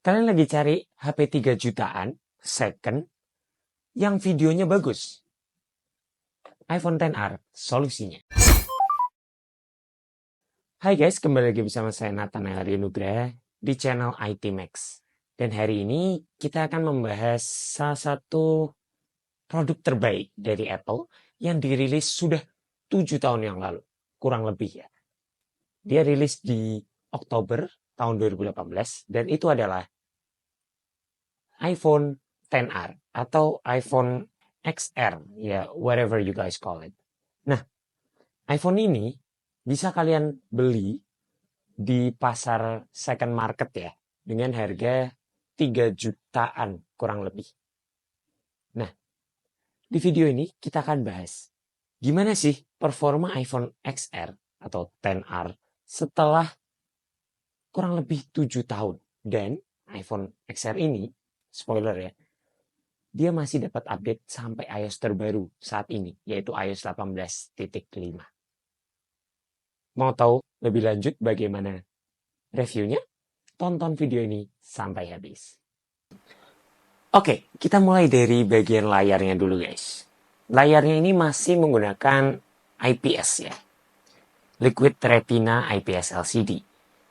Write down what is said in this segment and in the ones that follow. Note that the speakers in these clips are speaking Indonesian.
Kalian lagi cari HP 3 jutaan second yang videonya bagus. iPhone XR solusinya. Hai guys, kembali lagi bersama saya Nathanael Arya Nugraha di channel IT Max. Dan hari ini kita akan membahas salah satu produk terbaik dari Apple yang dirilis sudah 7 tahun yang lalu, kurang lebih ya. Dia rilis di Oktober tahun 2018 dan itu adalah iPhone XR atau iPhone XR, ya whatever you guys call it. Nah, iPhone ini bisa kalian beli di pasar second market ya, dengan harga 3 jutaan kurang lebih. Nah, di video ini kita akan bahas gimana sih performa iPhone XR atau XR setelah kurang lebih 7 tahun. Dan iPhone XR ini, spoiler ya, dia masih dapat update sampai iOS terbaru saat ini, yaitu iOS 18.5. Mau tahu lebih lanjut bagaimana reviewnya? Tonton video ini sampai habis. Oke, kita mulai dari bagian layarnya dulu guys. Layarnya ini masih menggunakan IPS ya. Liquid Retina IPS LCD.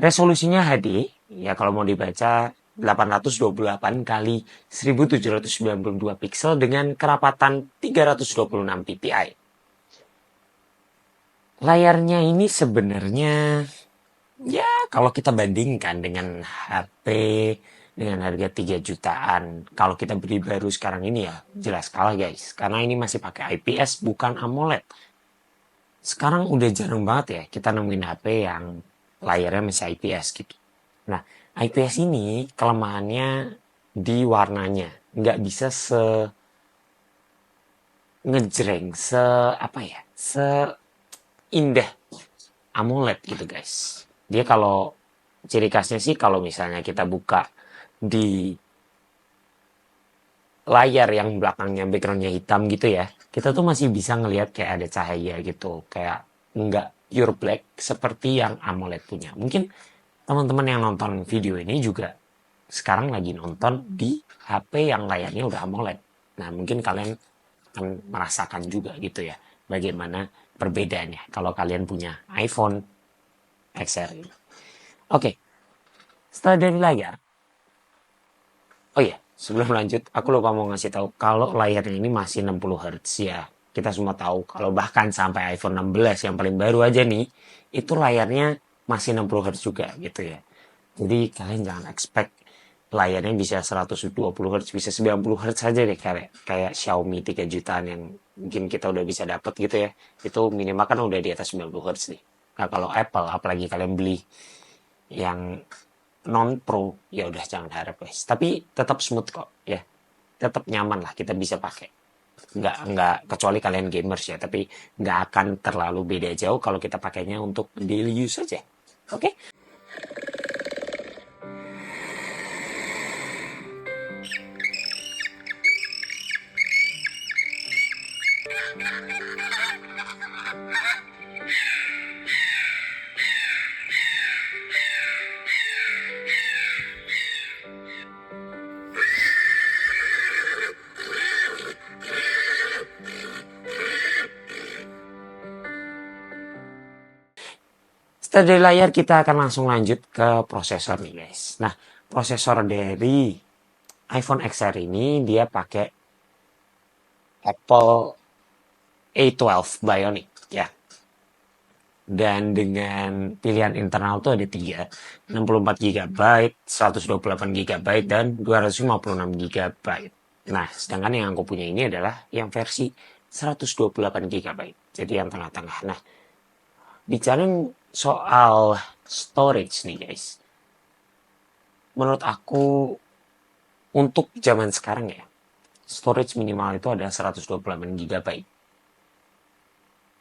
Resolusinya HD, ya kalau mau dibaca 828 kali 1792 pixel dengan kerapatan 326 ppi. Layarnya ini sebenarnya ya kalau kita bandingkan dengan HP dengan harga 3 jutaan, kalau kita beli baru sekarang ini ya jelas kalah guys, karena ini masih pakai IPS bukan AMOLED. Sekarang udah jarang banget ya kita nemuin HP yang layarnya masih IPS gitu. Nah, IPS ini kelemahannya di warnanya, nggak bisa ngejreng, seindah AMOLED gitu guys. Dia kalau ciri khasnya sih kalau misalnya kita buka di layar yang belakangnya backgroundnya hitam gitu ya, kita tuh masih bisa ngelihat kayak ada cahaya gitu, kayak nggak pure black seperti yang AMOLED punya. Mungkin teman-teman yang nonton video ini juga sekarang lagi nonton di HP yang layarnya udah AMOLED. Nah, mungkin kalian akan merasakan juga gitu ya, bagaimana perbedaannya kalau kalian punya iPhone XR. Oke, setelah dari layar. Oh iya, sebelum lanjut, aku lupa mau ngasih tahu kalau layarnya ini masih 60 Hz ya. Kita semua tahu kalau bahkan sampai iPhone 16 yang paling baru aja nih, itu layarnya masih 60 Hz juga gitu ya. Jadi kalian jangan expect layarnya bisa 120 Hz, bisa 90 Hz saja deh kayak Xiaomi 3 jutaan yang mungkin kita udah bisa dapat gitu ya. Itu minimal kan udah di atas 90 Hz nih. Nah, kalau Apple apalagi kalian beli yang non pro ya udah jangan harap guys, tapi tetap smooth kok ya, tetap nyaman lah kita bisa pakai, nggak kecuali kalian gamers ya, tapi nggak akan terlalu beda jauh kalau kita pakainya untuk daily use saja. Oke. Setelah dari layar kita akan langsung lanjut ke prosesor nih guys. Nah, prosesor dari iPhone XR ini dia pakai Apple A12 Bionic ya. Dan dengan pilihan internal tuh ada 3, 64 GB, 128 GB, dan 256 GB. Nah, sedangkan yang aku punya ini adalah yang versi 128 GB. Jadi yang tengah-tengah. Nah, bicara soal storage nih guys, menurut aku untuk zaman sekarang ya, storage minimal itu ada 128 GB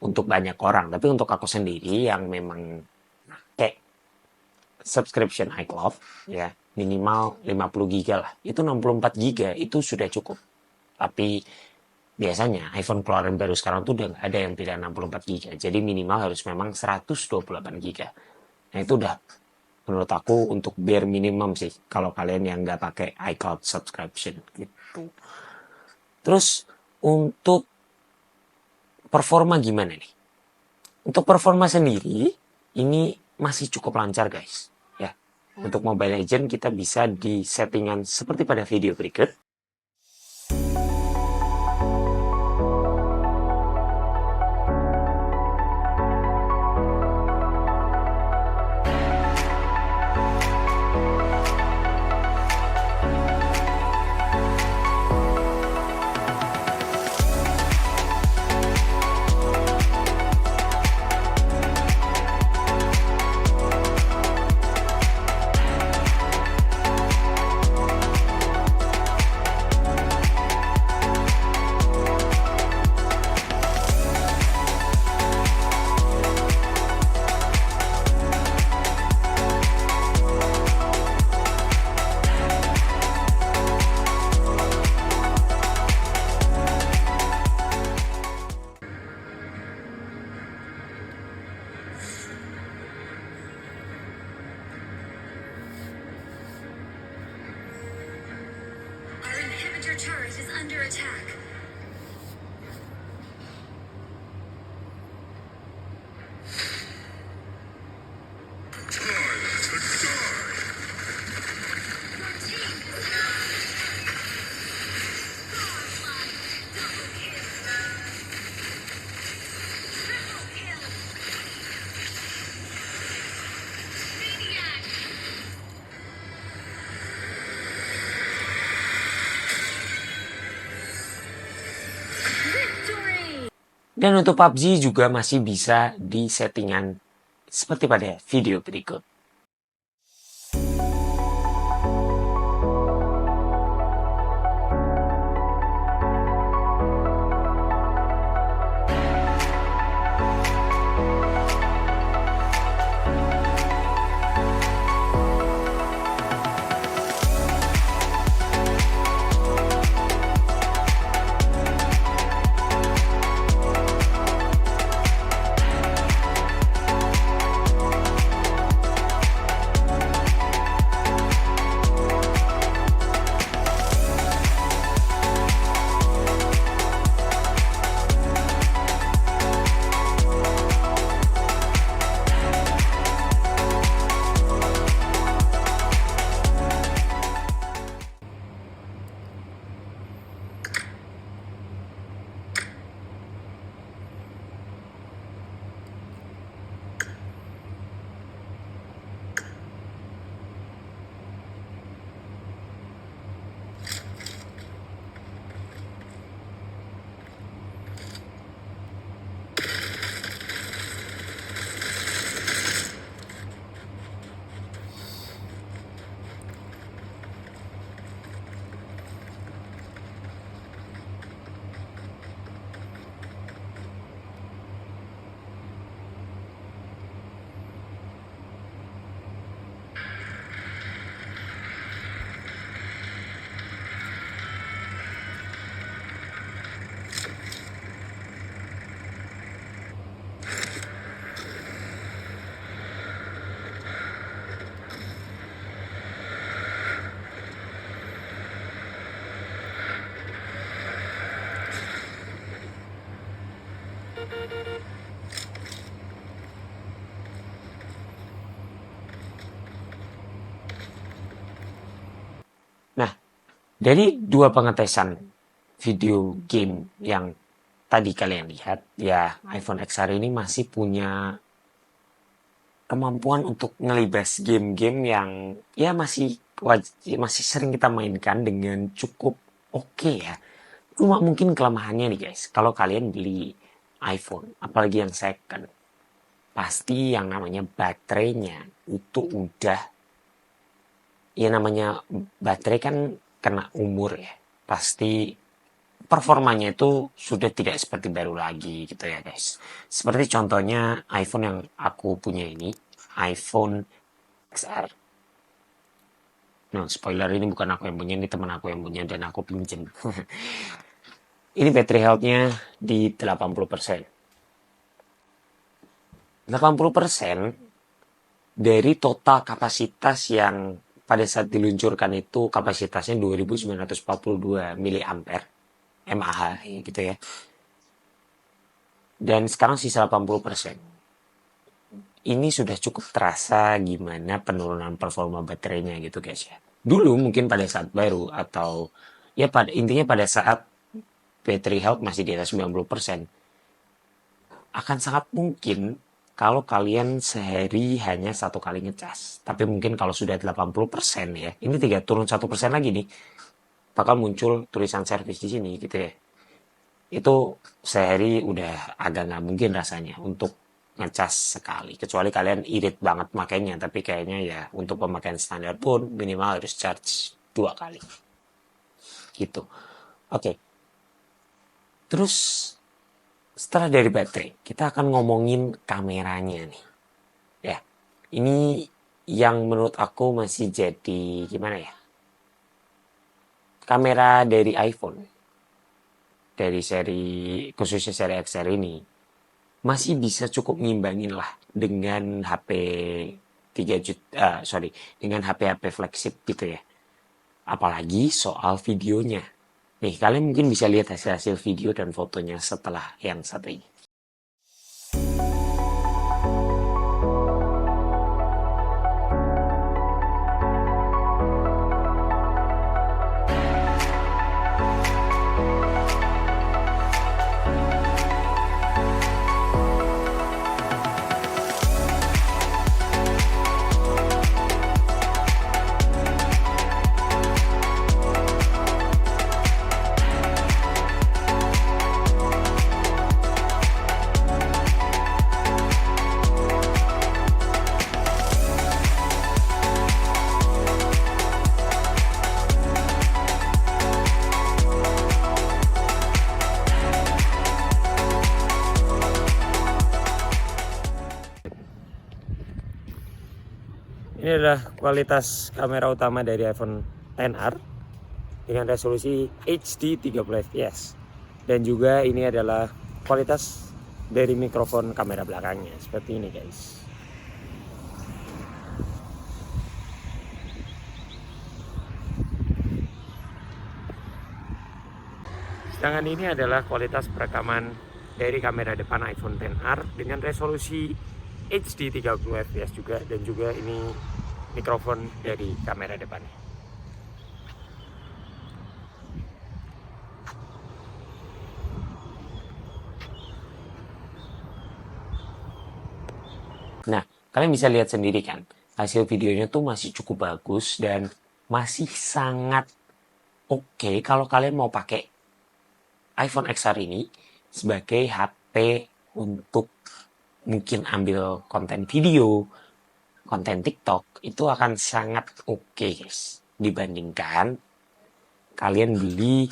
untuk banyak orang. Tapi untuk aku sendiri yang memang kayak subscription iCloud ya, minimal 50 GB lah, itu 64 GB itu sudah cukup. Tapi biasanya iPhone keluaran baru sekarang tuh udah ada yang pilihan 64 GB. Jadi minimal harus memang 128 GB. Nah, itu udah menurut aku untuk bare minimum sih kalau kalian yang nggak pakai iCloud subscription gitu. Terus untuk performa gimana nih? Untuk performa sendiri ini masih cukup lancar guys ya. Untuk Mobile Legends kita bisa di settingan seperti pada video berikut. Our inhibitor turret is under attack. Dan untuk PUBG juga masih bisa di settingan seperti pada video berikut. Nah, dari dua pengetesan video game yang tadi kalian lihat, ya iPhone XR ini masih punya kemampuan untuk ngelibas game-game yang ya masih sering kita mainkan dengan cukup oke ya. Cuma mungkin kelemahannya nih guys, kalau kalian beli iPhone, apalagi yang second, pasti yang namanya baterainya itu udah, ya namanya baterai kan kena umur ya, pasti performanya itu sudah tidak seperti baru lagi gitu ya guys. Seperti contohnya iPhone yang aku punya ini, iPhone XR. Nah, spoiler ini bukan aku yang punya, ini teman aku yang punya dan aku pinjem. Ini battery health-nya di 80%. 80% dari total kapasitas yang pada saat diluncurkan itu kapasitasnya 2942 miliampere mAh gitu ya. Dan sekarang sisa 80%. Ini sudah cukup terasa gimana penurunan performa baterainya gitu guys ya. Dulu mungkin pada saat baru atau ya pada intinya pada saat battery health masih di atas 90%, akan sangat mungkin kalau kalian sehari hanya satu kali ngecas. Tapi mungkin kalau sudah 80% ya, ini turun 1% lagi nih, bakal muncul tulisan service di sini gitu ya. Itu sehari udah agak nggak mungkin rasanya untuk ngecas sekali. Kecuali kalian irit banget makainya, tapi kayaknya ya untuk pemakaian standar pun minimal harus charge 2 kali. Gitu. Oke. Terus setelah dari baterai, kita akan ngomongin kameranya nih. Ya, ini yang menurut aku masih jadi gimana ya? Kamera dari iPhone, dari seri khususnya seri XR ini masih bisa cukup ngimbangin lah dengan HP 3 juta, dengan HP-HP flagship gitu ya. Apalagi soal videonya. Nih, kalian mungkin bisa lihat hasil-hasil video dan fotonya setelah yang satu ini. Ini adalah kualitas kamera utama dari iPhone XR dengan resolusi HD 30 fps. Dan juga ini adalah kualitas dari mikrofon kamera belakangnya seperti ini guys. Sedangkan ini adalah kualitas perekaman dari kamera depan iPhone XR dengan resolusi HD 30 fps juga, dan juga ini mikrofon dari kamera depannya. Nah, kalian bisa lihat sendiri kan, hasil videonya tuh masih cukup bagus dan masih sangat oke kalau kalian mau pakai iPhone XR ini sebagai HP untuk mungkin ambil konten video, konten TikTok, itu akan sangat oke guys. Dibandingkan kalian beli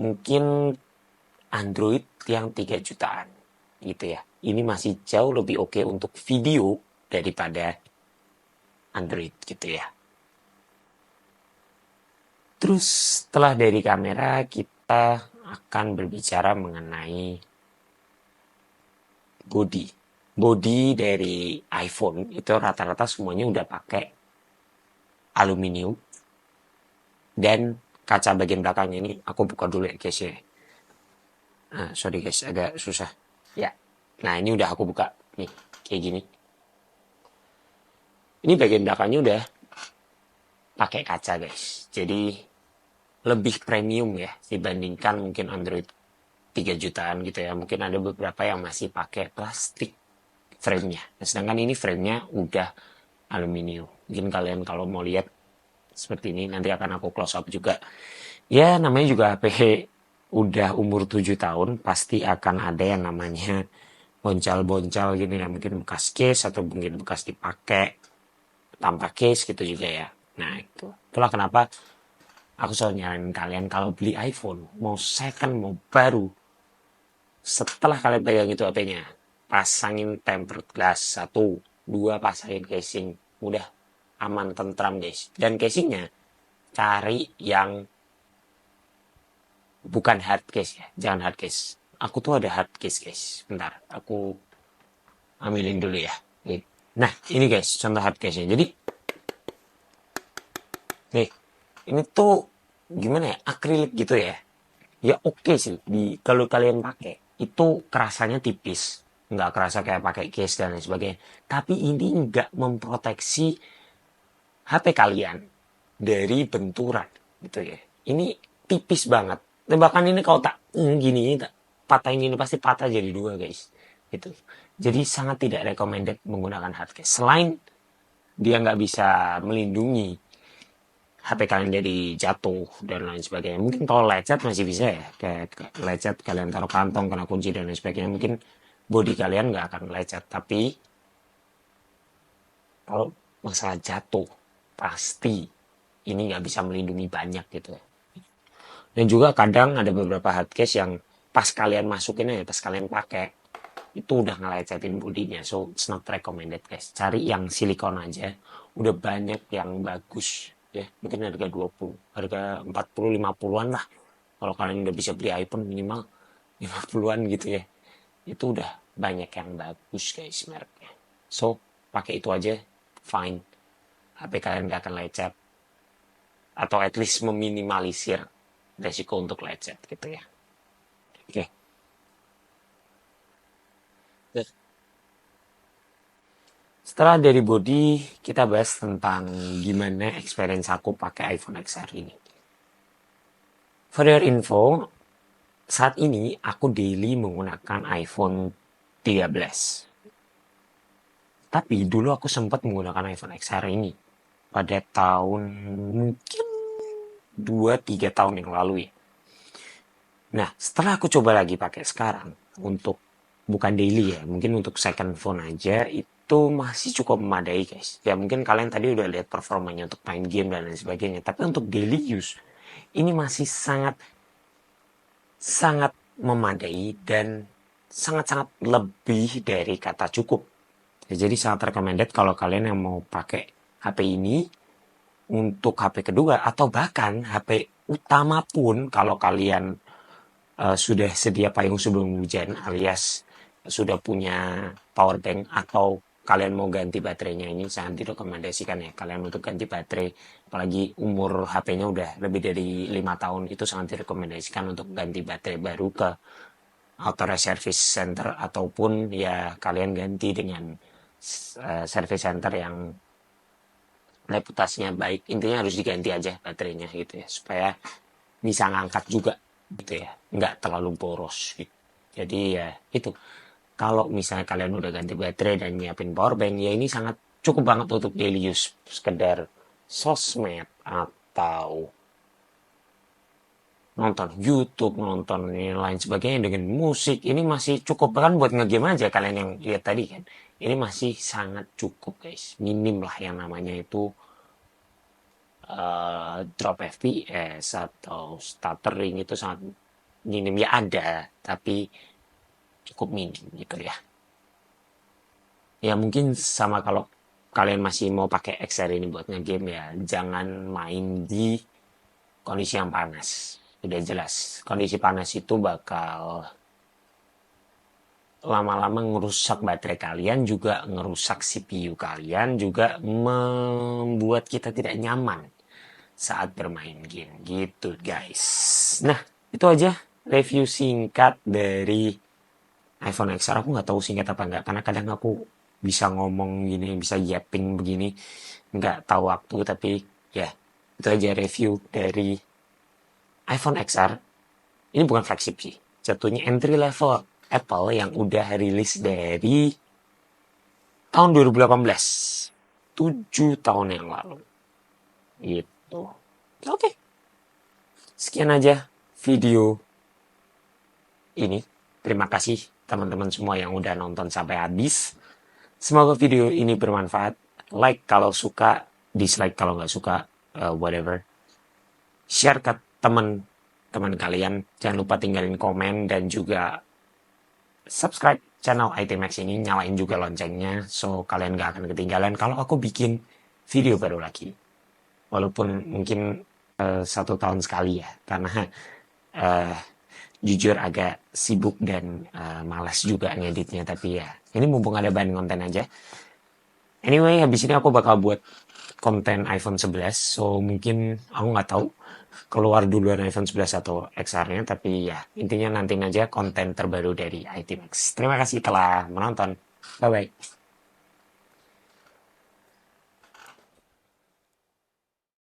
mungkin Android yang 3 jutaan gitu ya. Ini masih jauh lebih oke untuk video daripada Android gitu ya. Terus setelah dari kamera kita akan berbicara mengenai body. Body dari iPhone itu rata-rata semuanya udah pakai aluminium. Dan kaca bagian belakangnya ini aku buka dulu ya guys ya. Nah, sorry guys, agak susah. Ya. Nah, ini udah aku buka nih, kayak gini. Ini bagian belakangnya udah pakai kaca guys. Jadi lebih premium ya dibandingkan mungkin Android 3 jutaan gitu ya. Mungkin ada beberapa yang masih pakai plastik frame-nya. Nah, sedangkan ini frame-nya udah aluminium. Mungkin kalian kalau mau lihat seperti ini, nanti akan aku close up juga. Ya, namanya juga HP udah umur 7 tahun, pasti akan ada yang namanya boncal-boncal gini ya. Mungkin bekas case atau mungkin bekas dipakai tanpa case gitu juga ya. Nah, itulah kenapa aku selalu nyaranin kalian kalau beli iPhone, mau second, mau baru, setelah kalian pegang itu HP-nya, pasangin tempered glass 1, 2 pasangin casing, udah aman tentram guys. Dan casingnya cari yang bukan hard case ya, jangan hard case. Aku tuh ada hard case guys, bentar, aku ambilin dulu ya. Nah, ini guys, contoh hard case-nya. Jadi, nih, ini tuh gimana ya, akrilik gitu ya. Ya oke sih, kalau kalian pakai, itu kerasanya tipis. Nggak kerasa kayak pakai case dan lain sebagainya. Tapi ini nggak memproteksi HP kalian dari benturan gitu ya. Ini tipis banget. Dan bahkan ini kalau tak gini, tak patahin ini pasti patah jadi dua guys. Gitu. Jadi sangat tidak recommended menggunakan hardcase. Selain dia nggak bisa melindungi HP kalian jadi jatuh dan lain sebagainya. Mungkin kalau lecet masih bisa ya. Kayak lecet kalian taruh kantong, kena kunci dan lain sebagainya. Mungkin body kalian nggak akan lecet. Tapi kalau masalah jatuh, pasti ini nggak bisa melindungi banyak gitu ya. Dan juga kadang ada beberapa hardcase yang pas kalian masukin ya, pas kalian pakai, itu udah ngelecetin bodinya. So, it's not recommended guys. Cari yang silikon aja. Udah banyak yang bagus. Ya, mungkin harga 20, harga 40, 50-an lah. Kalau kalian udah bisa beli iPhone minimal 50-an gitu ya. Itu udah banyak yang bagus guys mereknya. So, pakai itu aja, fine. HP kalian gak akan lecet. Atau at least meminimalisir resiko untuk lecet gitu ya. Oke. Okay. Setelah dari body, kita bahas tentang gimana experience aku pakai iPhone XR ini. For your info, saat ini aku daily menggunakan iPhone 13. Tapi dulu aku sempat menggunakan iPhone XR ini pada tahun mungkin 2-3 tahun yang lalu ya. Nah, setelah aku coba lagi pakai sekarang untuk bukan daily ya, mungkin untuk second phone aja itu masih cukup memadai guys. Ya mungkin kalian tadi udah lihat performanya untuk main game dan lain sebagainya, tapi untuk daily use ini masih sangat sangat memadai dan sangat-sangat lebih dari kata cukup. Ya, jadi sangat recommended kalau kalian yang mau pakai HP ini untuk HP kedua atau bahkan HP utama pun kalau kalian sudah sedia payung sebelum hujan alias sudah punya power bank atau kalian mau ganti baterainya ini sangat direkomendasikan ya kalian untuk ganti baterai apalagi umur HP-nya udah lebih dari 5 tahun itu sangat direkomendasikan untuk ganti baterai baru ke authorized service center ataupun ya kalian ganti dengan service center yang reputasinya baik intinya harus diganti aja baterainya gitu ya supaya bisa ngangkat juga gitu ya nggak terlalu boros gitu. Jadi ya itu kalau misalnya kalian udah ganti baterai dan nyiapin power bank ya ini sangat cukup banget untuk daily use sekedar sosmed atau nonton YouTube, nonton ini lain sebagainya dengan musik ini masih cukup kan buat ngegame aja kalian yang lihat tadi kan ini masih sangat cukup guys minim lah yang namanya itu drop FPS atau stuttering itu sangat minim ya ada tapi cukup minim gitu ya. Ya mungkin sama kalau kalian masih mau pakai XR ini buat ngegame ya jangan main di kondisi yang panas. Udah jelas kondisi panas itu bakal lama-lama ngerusak baterai kalian juga ngerusak CPU kalian juga membuat kita tidak nyaman saat bermain game gitu guys. Nah itu aja review singkat dari iPhone XR. Aku nggak tahu singkat apa enggak karena kadang aku bisa ngomong gini bisa yapping begini nggak tahu waktu tapi ya itu aja review dari iPhone XR. Ini bukan flagship sih jatuhnya entry level Apple yang udah rilis dari tahun 2018 7 tahun yang lalu gitu. Oke. Sekian aja video ini. Terima kasih teman-teman semua yang udah nonton sampai habis. Semoga video ini bermanfaat. Like kalau suka, dislike kalau nggak suka, whatever. Share ke teman-teman kalian. Jangan lupa tinggalin komen dan juga subscribe channel ITMax ini. Nyalain juga loncengnya, so kalian nggak akan ketinggalan kalau aku bikin video baru lagi. Walaupun mungkin 1 tahun sekali ya, karena jujur agak sibuk dan malas juga ngeditnya tapi ya ini mumpung ada bahan konten aja Anyway, habis ini aku bakal buat konten iPhone 11. So, mungkin aku nggak tahu keluar duluan iPhone 11 atau XR-nya. Tapi ya, intinya nantiin aja konten terbaru dari IT Max. Terima kasih telah menonton. Bye-bye.